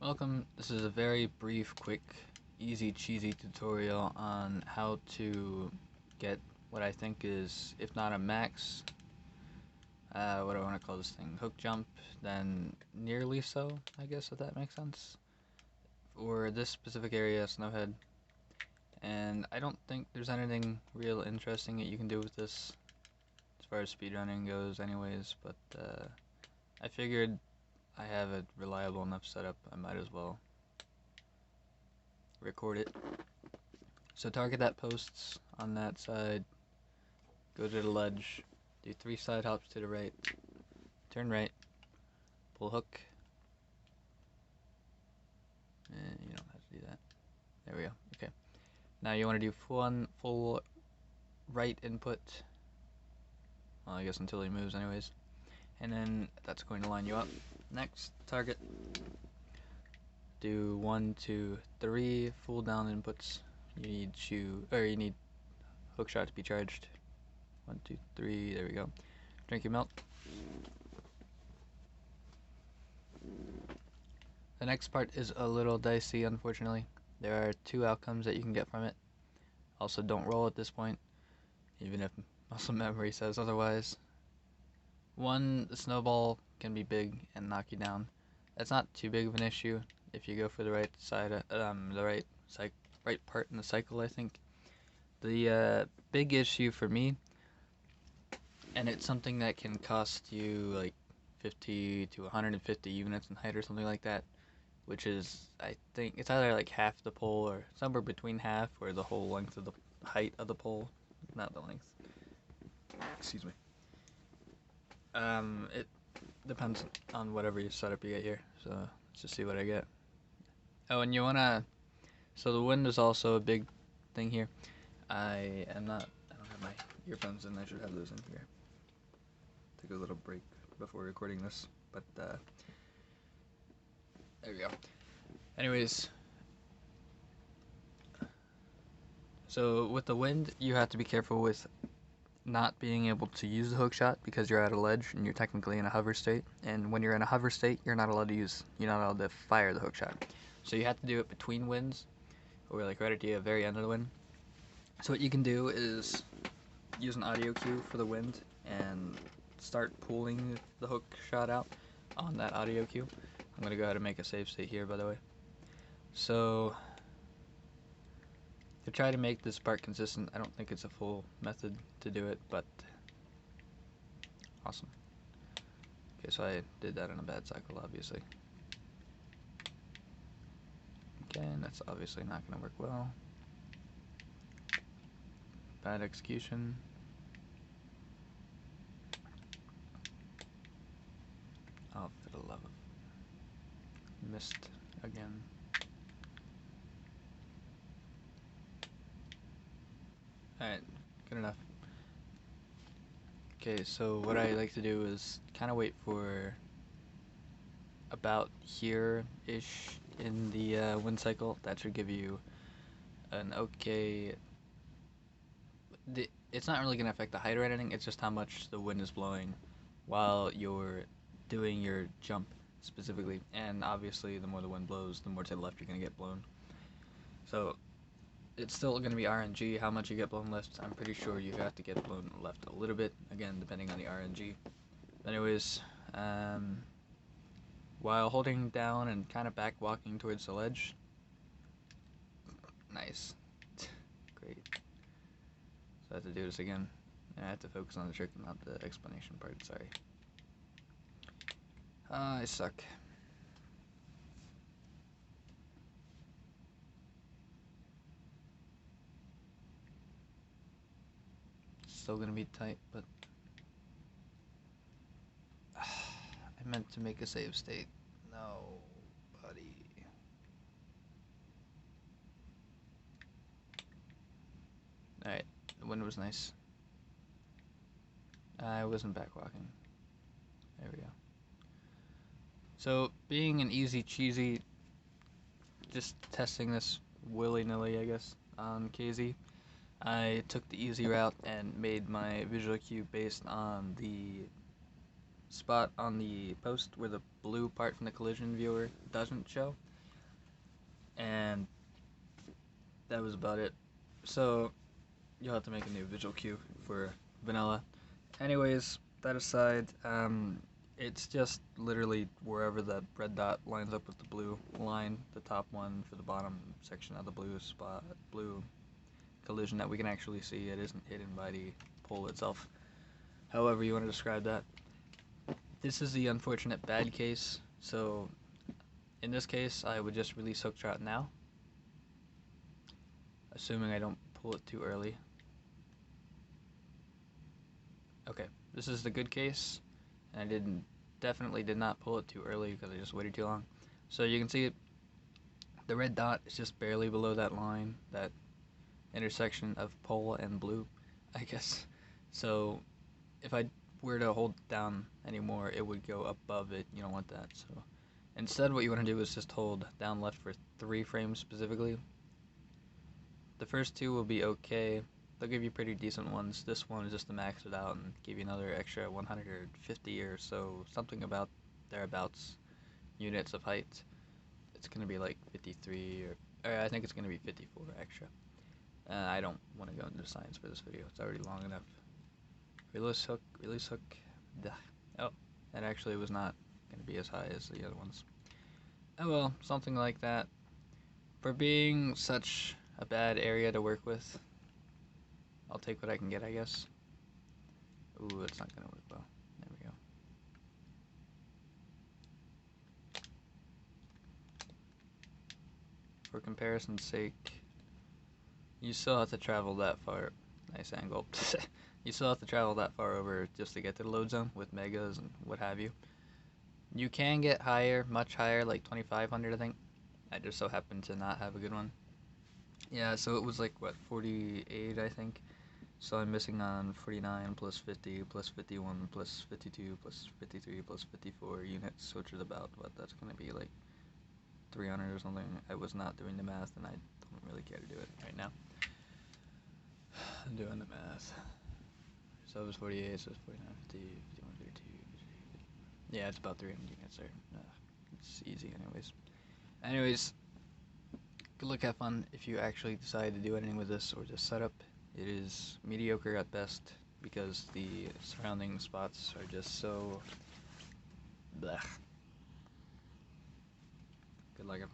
Welcome. This is a very brief, quick, easy, cheesy tutorial on how to get what I think is, if not a max, what do I want to call this thing? Hook jump, then nearly so, I guess, if that makes sense. For this specific area, Snowhead. And I don't think there's anything real interesting that you can do with this as far as speedrunning goes anyways, but I figured I have a reliable enough setup, I might as well record it. So target that posts on that side, go to the ledge, do 3 side hops to the right, turn right, pull hook, and you don't have to do that. There we go. Okay. Now you want to do full right input. Well, I guess until he moves anyways. And then that's going to line you up. Next, target. Do 1, 2, 3 full down inputs. You need hook shot to be charged. 1, 2, 3, there we go. Drink your milk. The next part is a little dicey, unfortunately. There are 2 outcomes that you can get from it. Also, don't roll at this point, even if muscle memory says otherwise. 1, the snowball can be big and knock you down. That's not too big of an issue if you go for the right side, right part in the cycle, I think. The big issue for me, and it's something that can cost you like 50 to 150 units in height or something like that, which is, I think, it's either like half the pole or somewhere between half or the whole length of the height of the pole, not the length. Excuse me. It depends on whatever you setup you get here, so let's just see what I get. Oh, and so the wind is also a big thing here. I don't have my earphones in, I should have those in here. Take a little break before recording this, but there we go. Anyways, so with the wind, you have to be careful with not being able to use the hook shot because you're at a ledge and you're technically in a hover state. And when you're in a hover state, you're not allowed to fire the hook shot. So you have to do it between winds, or like right at the very end of the wind. So what you can do is use an audio cue for the wind and start pulling the hook shot out on that audio cue. I'm gonna go ahead and make a save state here, by the way. So to try to make this part consistent, I don't think it's a full method to do it, but awesome. Okay, so I did that in a bad cycle, obviously. Okay, and that's obviously not gonna work well. Bad execution. Oh, for the love of... Missed again. Alright, good enough. Okay, so what I like to do is kind of wait for about here-ish in the wind cycle. That should give you an okay... It's not really going to affect the height or anything, it's just how much the wind is blowing while you're doing your jump specifically. And obviously, the more the wind blows, the more to the left you're going to get blown. So it's still going to be RNG how much you get blown left. I'm pretty sure you have to get blown left a little bit, again, depending on the RNG. Anyways, while holding down and kind of back walking towards the ledge. Nice. Great. So I have to do this again. I have to focus on the trick, not the explanation part, sorry. I suck. Still gonna be tight, but I meant to make a save state. No, buddy. Alright, the wind was nice. I wasn't back walking. There we go. So, being an easy cheesy, just testing this willy-nilly, I guess, on KZ, I took the easy route and made my visual cue based on the spot on the post where the blue part from the collision viewer doesn't show. and that was about it. So you'll have to make a new visual cue for vanilla. Anyways, that aside, it's just literally wherever that red dot lines up with the blue line, the top one for the bottom section of the blue collision that we can actually see. It isn't hidden by the pole itself. However you want to describe that. This is the unfortunate bad case, so in this case I would just release hook trot now, assuming I don't pull it too early. Okay, this is the good case, and I definitely did not pull it too early because I just waited too long. So you can see the red dot is just barely below that line, that intersection of pole and blue, I guess. So if I were to hold down anymore, it would go above it. You don't want that. So instead, what you want to do is just hold down left for 3 frames specifically. The first 2 will be okay. They'll give you pretty decent ones. This one is just to max it out and give you another extra 150 or so, something about thereabouts units of height. It's going to be like 53 or I think it's going to be 54 extra. I don't want to go into science for this video. It's already long enough. Release hook. Duh. Oh, that actually was not going to be as high as the other ones. Oh well, something like that. For being such a bad area to work with, I'll take what I can get, I guess. Ooh, it's not going to work well. There we go. For comparison's sake, you still have to travel that far. Nice angle. You still have to travel that far over just to get to the load zone with megas and what have you. You can get higher, much higher, like 2,500 I think. I just so happened to not have a good one. Yeah, so it was like, what, 48 I think. So I'm missing on 49 plus 50 plus 51 plus 52 plus 53 plus 54 units, which is about, what, that's going to be like 300 or something. I was not doing the math, and I don't really care to do it right now. I'm doing the math. So it was 48, so it's 49, 50, 51, 52, 53. Yeah, it's about 300 units there. It's easy anyways. Good luck, have fun. If you actually decide to do anything with this or just setup, it is mediocre at best because the surrounding spots are just so blech. Good luck, have fun.